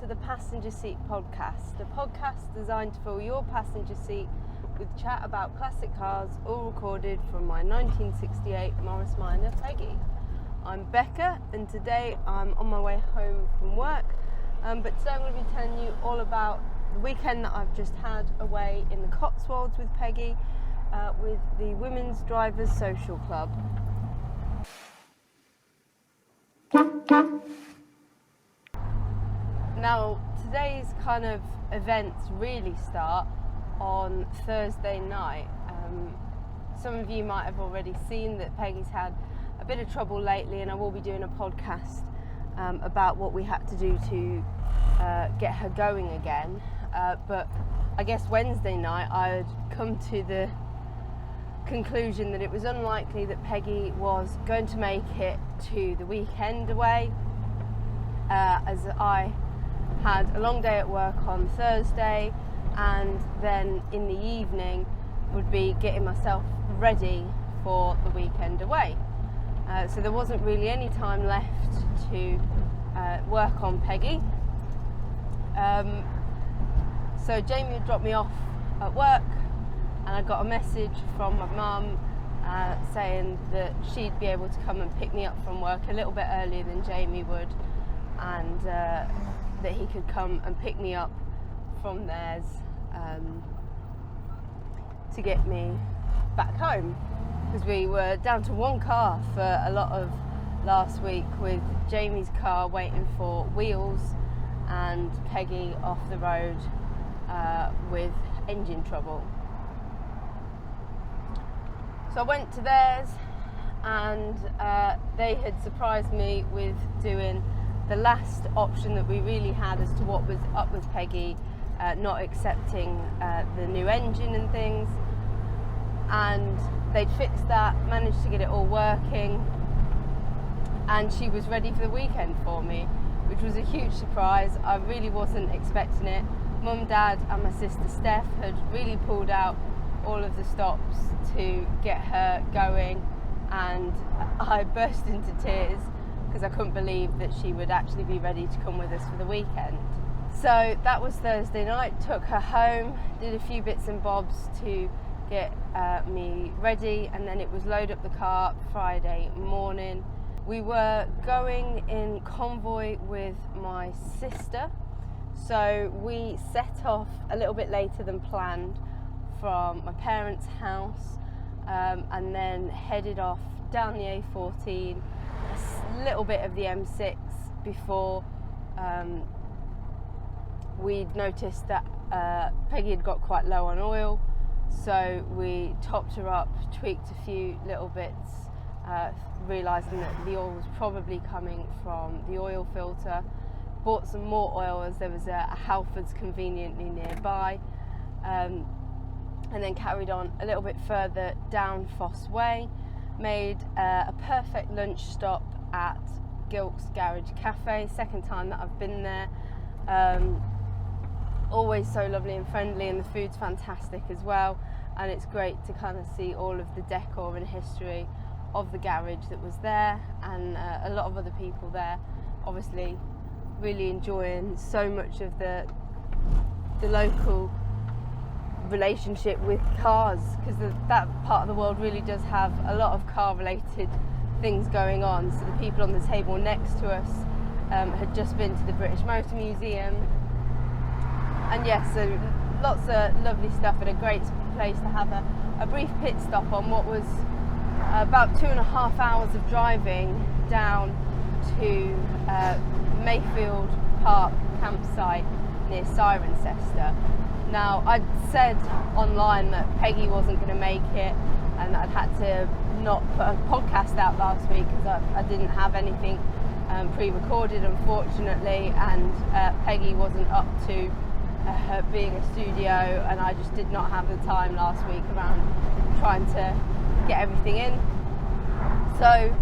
to the Passenger Seat Podcast, a podcast designed to fill your passenger seat with chat about classic cars, all recorded from my 1968 Morris Minor Peggy. I'm Becca, and today I'm on my way home from work, but today I'm going to be telling you all about the weekend that I've just had away in the Cotswolds with Peggy, with the Women's Drivers Social Club. Now, today's kind of events really start on Thursday night. Some of you might have already seen that Peggy's had a bit of trouble lately, and I will be doing a podcast about what we had to do to get her going again. But I guess Wednesday night I had come to the conclusion that it was unlikely that Peggy was going to make it to the weekend away, as I had a long day at work on Thursday, and then in the evening would be getting myself ready for the weekend away. So there wasn't really any time left to work on Peggy. So Jamie had dropped me off at work, and I got a message from my mum saying that she'd be able to come and pick me up from work a little bit earlier than Jamie would, and that he could come and pick me up from theirs to get me back home, because we were down to one car for a lot of last week, with Jamie's car waiting for wheels and Peggy off the road with engine trouble. So I went to theirs, and they had surprised me with doing the last option that we really had as to what was up with Peggy, not accepting the new engine and things, and they'd fixed that, managed to get it all working, and she was ready for the weekend for me, which was a huge surprise. I really wasn't expecting it. Mum, Dad and my sister Steph had really pulled out all of the stops to get her going, and I burst into tears because I couldn't believe that she would actually be ready to come with us for the weekend. So that was Thursday night. Took her home, did a few bits and bobs to get me ready, and then it was load up the car Friday morning. We were going in Convoy with my sister, so we set off a little bit later than planned from my parents' house, and then headed off down the A14, a little bit of the M6 before we'd noticed that Peggy had got quite low on oil, so we topped her up, tweaked a few little bits, realising that the oil was probably coming from the oil filter. Bought some more oil as there was a Halfords conveniently nearby, and then carried on a little bit further down Foss Way, made a perfect lunch stop at Gilk's Garage Cafe. Second time that I've been there. Always so lovely and friendly, and the food's fantastic as well, and it's great to kind of see all of the decor and history of the garage that was there, and a lot of other people there, obviously really enjoying so much of the local relationship with cars, because that part of the world really does have a lot of car related things going on. So the people on the table next to us had just been to the British Motor Museum, and yes, so lots of lovely stuff, and a great place to have a brief pit stop on what was about 2.5 hours of driving down to Mayfield Park campsite near Cirencester. Now, I'd said online that Peggy wasn't going to make it, and I'd had to not put a podcast out last week because I didn't have anything pre-recorded, unfortunately, and Peggy wasn't up to her being a studio, and I just did not have the time last week around trying to get everything in. So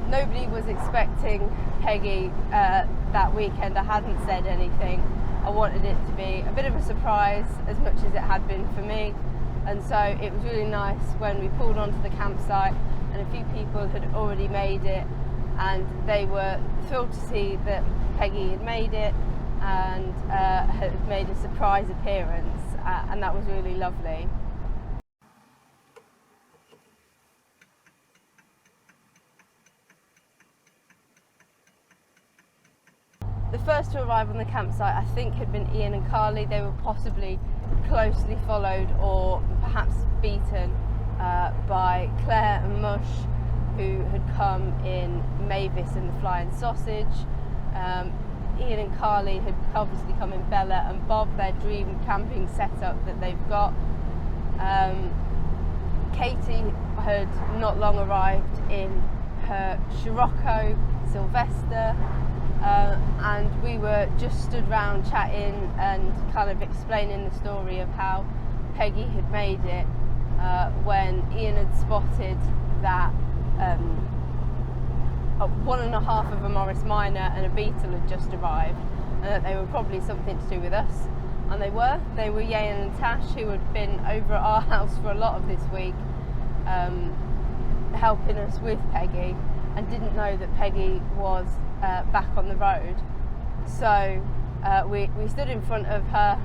nobody was expecting Peggy that weekend. I hadn't said anything. I wanted it to be a bit of a surprise as much as it had been for me, and so it was really nice when we pulled onto the campsite and a few people had already made it, and they were thrilled to see that Peggy had made it, and had made a surprise appearance, and that was really lovely. The first to arrive on the campsite, I think, had been Ian and Carly. They were possibly closely followed or perhaps beaten by Claire and Mush, who had come in Mavis and the Flying Sausage. Ian and Carly had obviously come in Bella and Bob, their dream camping setup that they've got. Katie had not long arrived in her Scirocco Sylvester, and we were just stood round chatting and kind of explaining the story of how Peggy had made it when Ian had spotted that 1.5 of a Morris Minor and a Beetle had just arrived, and that they were probably something to do with us. And they were Yayan and Tash, who had been over at our house for a lot of this week, helping us with Peggy, and didn't know that Peggy was back on the road. So we stood in front of her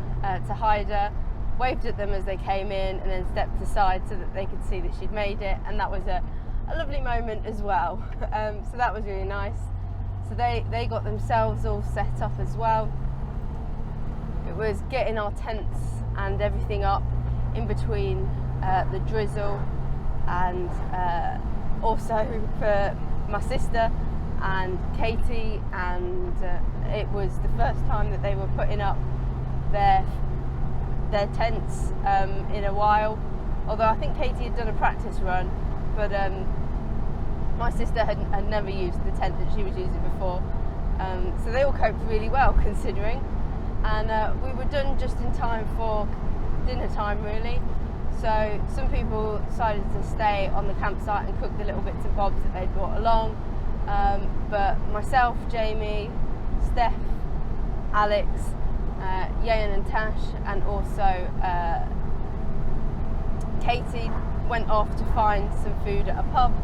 to hide her, waved at them as they came in, and then stepped aside so that they could see that she'd made it, and that was a lovely moment as well. So that was really nice. So they got themselves all set up as well. It was getting our tents and everything up in between the drizzle, and also for my sister and Katie, and it was the first time that they were putting up their tents in a while, although I think Katie had done a practice run, but my sister had never used the tent that she was using before, so they all coped really well considering, and we were done just in time for dinner time really. So some people decided to stay on the campsite and cook the little bits and bobs that they'd brought along, but myself, Jamie, Steph, Alex, Yayan and Tash, and also Katie went off to find some food at a pub,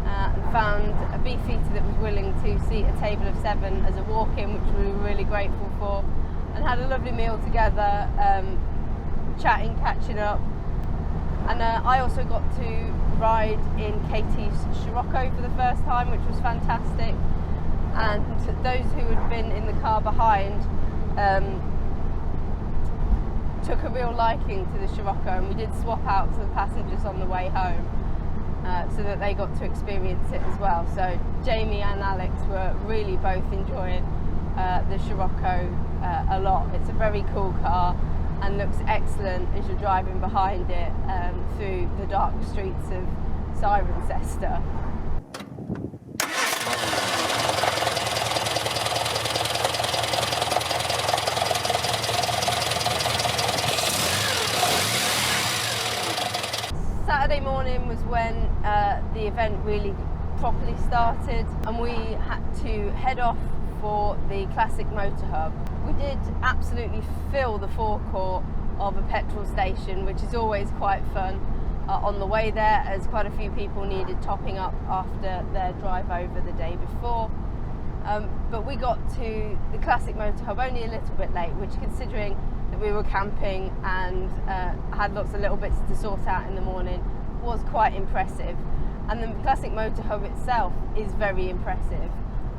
and found a beefeater that was willing to seat a table of 7 as a walk-in, which we were really grateful for, and had a lovely meal together, chatting, catching up. And I also got to ride in Katie's Scirocco for the first time, which was fantastic, and those who had been in the car behind took a real liking to the Scirocco, and we did swap out to the passengers on the way home, so that they got to experience it as well. So Jamie and Alex were really both enjoying the Scirocco a lot. It's a very cool car and looks excellent as you're driving behind it through the dark streets of Cirencester. Saturday morning was when the event really properly started, and we had to head off for the classic motor hub. We did absolutely fill the forecourt of a petrol station, which is always quite fun on the way there, as quite a few people needed topping up after their drive over the day before. But we got to the classic motor hub only a little bit late, which, considering that we were camping and had lots of little bits to sort out in the morning, was quite impressive. And the classic motor hub itself is very impressive.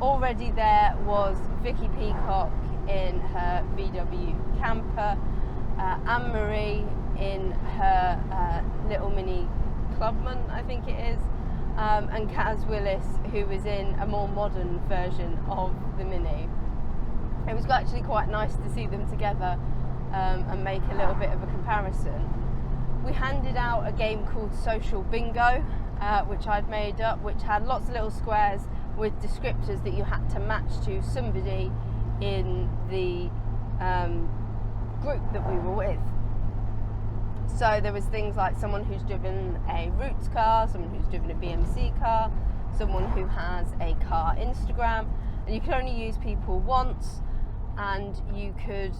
Already there was Vicky Peacock in her VW camper, Anne-Marie in her little mini Clubman, I think it is, and Kaz Willis, who was in a more modern version of the Mini. It was actually quite nice to see them together and make a little bit of a comparison. We handed out a game called Social Bingo, which I'd made up, which had lots of little squares with descriptors that you had to match to somebody in the group that we were with. So there was things like someone who's driven a Roots car, someone who's driven a BMC car, someone who has a car Instagram, and you could only use people once, and you could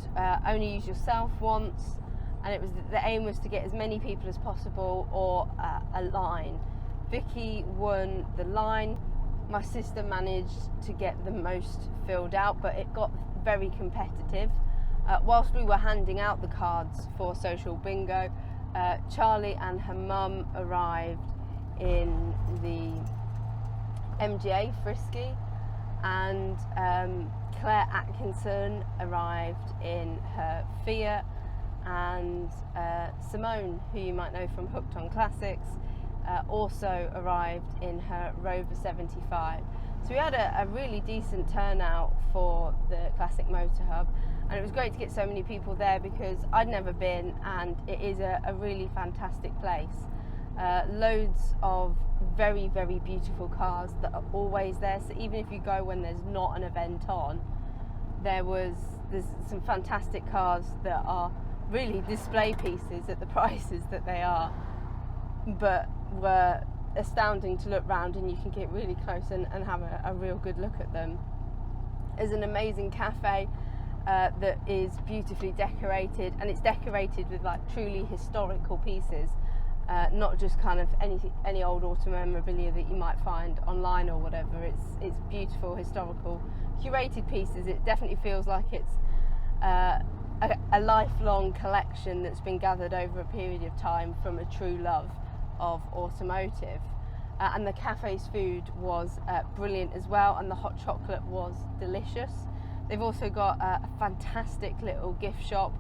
only use yourself once, and it was the aim was to get as many people as possible, or a line. Vicky won the line, My sister managed to get the most filled out, but it got very competitive. Whilst we were handing out the cards for social bingo, Charlie and her mum arrived in the MGA Frisky, and Claire Atkinson arrived in her Fiat, and Simone, who you might know from Hooked on Classics, also arrived in her Rover 75. So we had a really decent turnout for the Classic Motor Hub, and it was great to get so many people there because I'd never been, and it is a really fantastic place. Loads of very, very beautiful cars that are always there, so even if you go when there's not an event on, there's some fantastic cars that are really display pieces at the prices that they are, but were astounding to look round, and you can get really close and have a real good look at them. There's an amazing cafe that is beautifully decorated, and it's decorated with like truly historical pieces, not just kind of any old auto memorabilia that you might find online or whatever. It's beautiful, historical, curated pieces. It definitely feels like it's a lifelong collection that's been gathered over a period of time from a true love of automotive. And the cafe's food was brilliant as well, and the hot chocolate was delicious. They've also got a fantastic little gift shop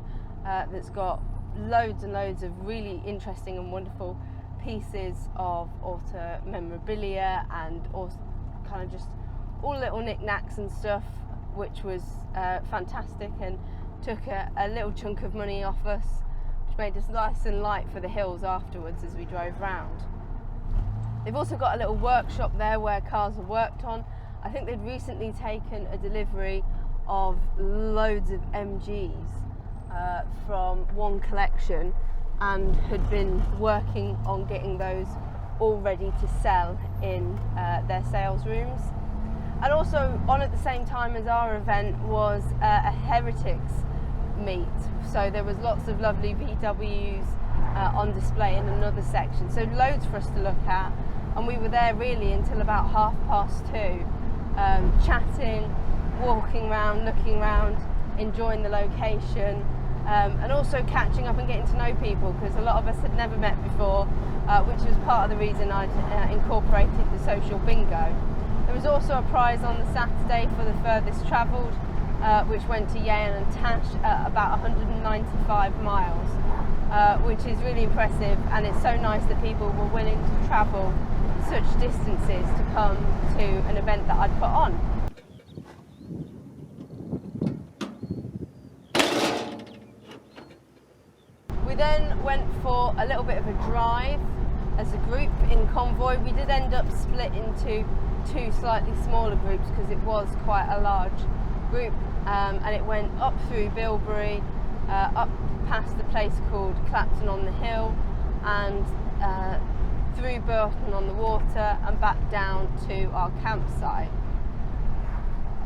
that's got loads and loads of really interesting and wonderful pieces of auto memorabilia, and also kind of just all little knickknacks and stuff, which was fantastic, and took a little chunk of money off us, which made us nice and light for the hills afterwards as we drove round. They've also got a little workshop there where cars are worked on. I think they'd recently taken a delivery of loads of MGs from one collection, and had been working on getting those all ready to sell in their sales rooms. And also on at the same time as our event was a Heretics meet, so there was lots of lovely VWs on display in another section, so loads for us to look at, and we were there really until about 2:30, chatting, walking around, looking around, enjoying the location, and also catching up and getting to know people, because a lot of us had never met before, which was part of the reason I'd incorporated the social bingo. There was also a prize on the Saturday for the furthest travelled, which went to Yael and Tash at about 195 miles, which is really impressive, and it's so nice that people were willing to travel such distances to come to an event that I'd put on. We then went for a little bit of a drive as a group in Convoy. We did end up split into two slightly smaller groups because it was quite a large group, and it went up through Bilbury, up past a place called Clapton on the Hill, and through Burton on the Water, and back down to our campsite.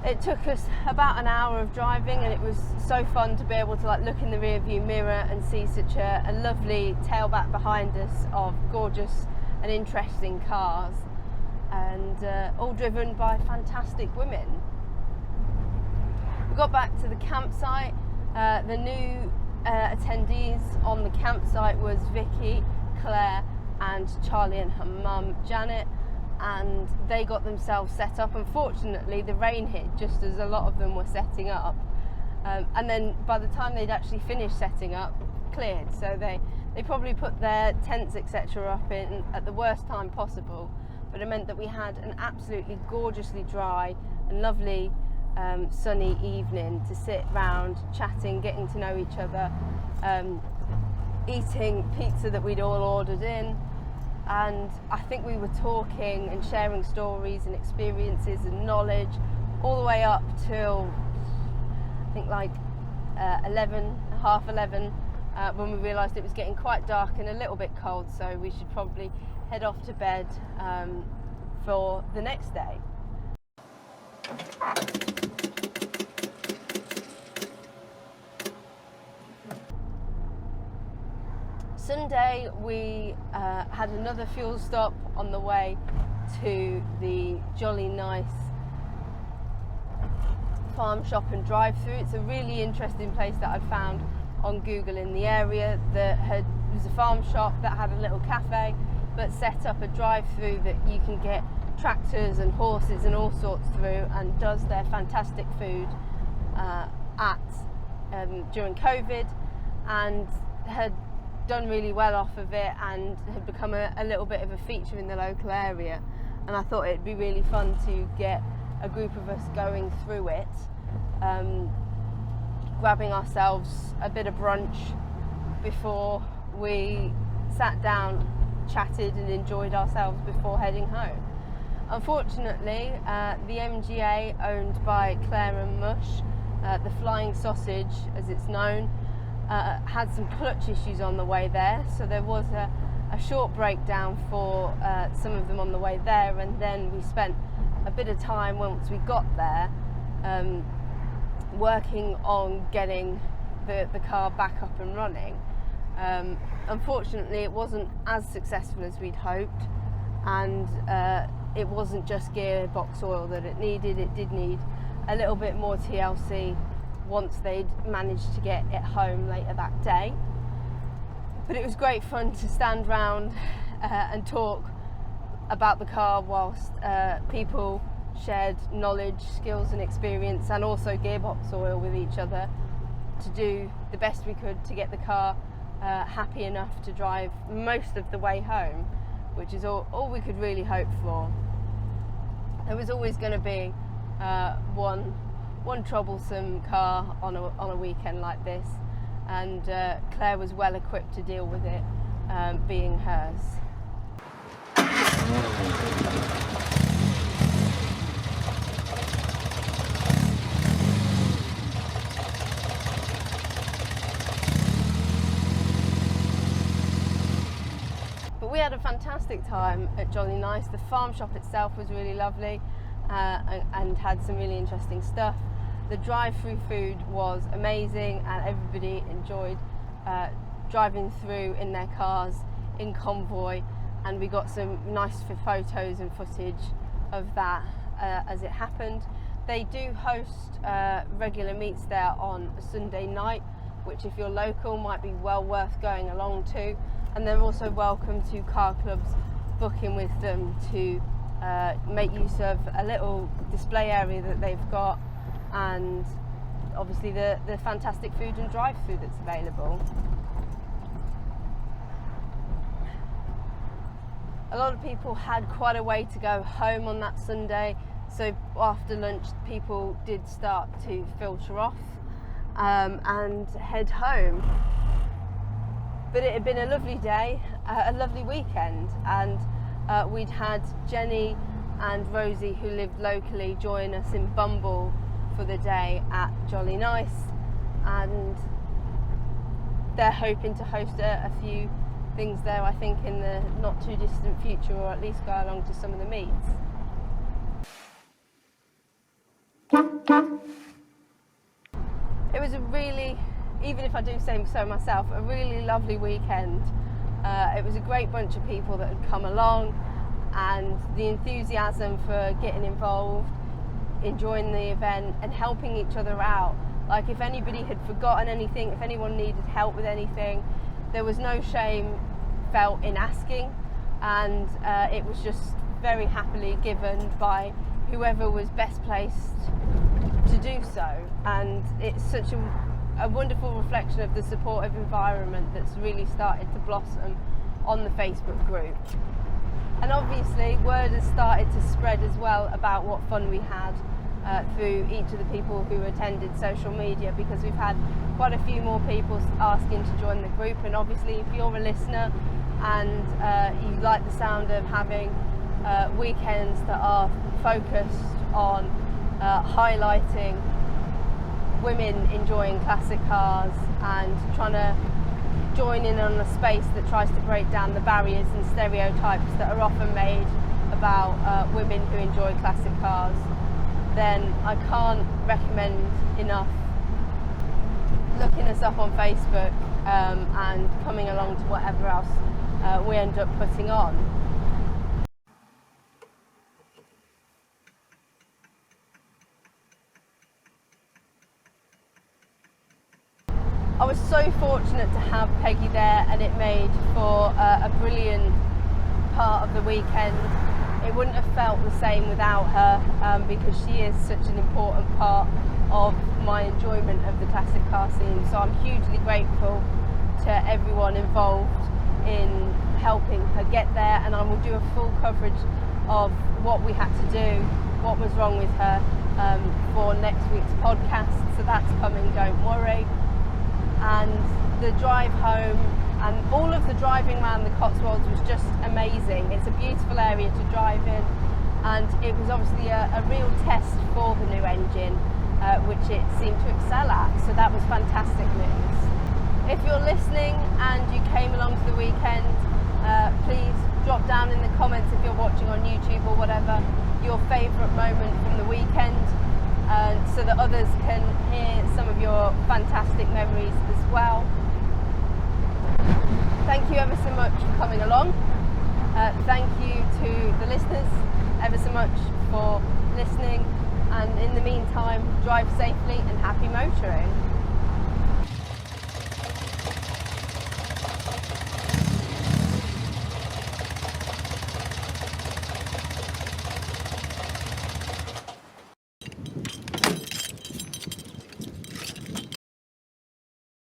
It took us about an hour of driving, and it was so fun to be able to look in the rear view mirror and see such a lovely tailback behind us of gorgeous and interesting cars, and all driven by fantastic women. We got back to the campsite. The new attendees on the campsite was Vicky, Claire and Charlie and her mum Janet, and they got themselves set up. Unfortunately, the rain hit just as a lot of them were setting up, and then by the time they'd actually finished setting up, cleared. So they probably put their tents etc. up in at the worst time possible, but it meant that we had an absolutely gorgeously dry and lovely sunny evening to sit round chatting, getting to know each other, eating pizza that we'd all ordered in. And I think we were talking and sharing stories and experiences and knowledge all the way up till I think 11, half 11, when we realised it was getting quite dark and a little bit cold, so we should probably head off to bed for the next day. Sunday we had another fuel stop on the way to the Jolly Nice farm shop and drive-through. It's a really interesting place that I'd found on Google in the area that was a farm shop that had a little cafe, but set up a drive-through that you can get tractors and horses and all sorts through, and does their fantastic food during COVID, and had done really well off of it and had become a little bit of a feature in the local area. And I thought it'd be really fun to get a group of us going through it, grabbing ourselves a bit of brunch before we sat down, chatted and enjoyed ourselves before heading home. Unfortunately, the MGA, owned by Claire and Mush, the Flying Sausage as it's known, had some clutch issues on the way there, so there was a short breakdown for some of them on the way there, and then we spent a bit of time once we got there working on getting the car back up and running. Unfortunately, it wasn't as successful as we'd hoped, and it wasn't just gearbox oil that it needed. It did need a little bit more TLC once they'd managed to get it home later that day. But it was great fun to stand round and talk about the car whilst people shared knowledge, skills and experience, and also gearbox oil with each other, to do the best we could to get the car happy enough to drive most of the way home, which is all we could really hope for. There was always going to be one troublesome car on a weekend like this, and Claire was well equipped to deal with it, being hers. But we had a fantastic time at Jolly Nice. The farm shop itself was really lovely, and had some really interesting stuff. The drive-through food was amazing, and everybody enjoyed driving through in their cars in Convoy, and we got some nice photos and footage of that as it happened. They do host regular meets there on a Sunday night, which if you're local might be well worth going along to, and they're also welcome to car clubs booking with them to make use of a little display area that they've got, and obviously the fantastic food and drive-through that's available. A lot of people had quite a way to go home on that Sunday, so after lunch people did start to filter off and head home. But it had been a lovely day, a lovely weekend, and we'd had Jenny and Rosie, who lived locally, join us in Bumble for the day at Jolly Nice, and they're hoping to host a few things there, I think, in the not too distant future, or at least go along to some of the meets. It was a really, even if I do say so myself, a really lovely weekend. It was a great bunch of people that had come along, and the enthusiasm for getting involved, enjoying the event and helping each other out. Like, if anybody had forgotten anything, if anyone needed help with anything, there was no shame felt in asking, and it was just very happily given by whoever was best placed to do so. And it's such a wonderful reflection of the supportive environment that's really started to blossom on the Facebook group. And obviously word has started to spread as well about what fun we had through each of the people who attended social media, because we've had quite a few more people asking to join the group. And obviously if you're a listener and you like the sound of having weekends that are focused on highlighting women enjoying classic cars and trying to join in on a space that tries to break down the barriers and stereotypes that are often made about women who enjoy classic cars, then I can't recommend enough looking us up on Facebook and coming along to whatever else we end up putting on. was so fortunate to have Peggy there, and it made for a brilliant part of the weekend. It wouldn't have felt the same without her, because she is such an important part of my enjoyment of the classic car scene. So I'm hugely grateful to everyone involved in helping her get there, and I will do a full coverage of what we had to do, what was wrong with her, for next week's podcast. So that's coming, don't worry. And the drive home and all of the driving around the Cotswolds was just amazing. It's a beautiful area to drive in, and it was obviously a real test for the new engine, which it seemed to excel at. So that was fantastic news. If you're listening and you came along to the weekend, please drop down in the comments, if you're watching on YouTube or whatever, your favourite moment from the weekend, so that others can hear some of your fantastic memories as well. Thank you ever so much for coming along. Thank you to the listeners ever so much for listening, and in the meantime, drive safely and happy motoring.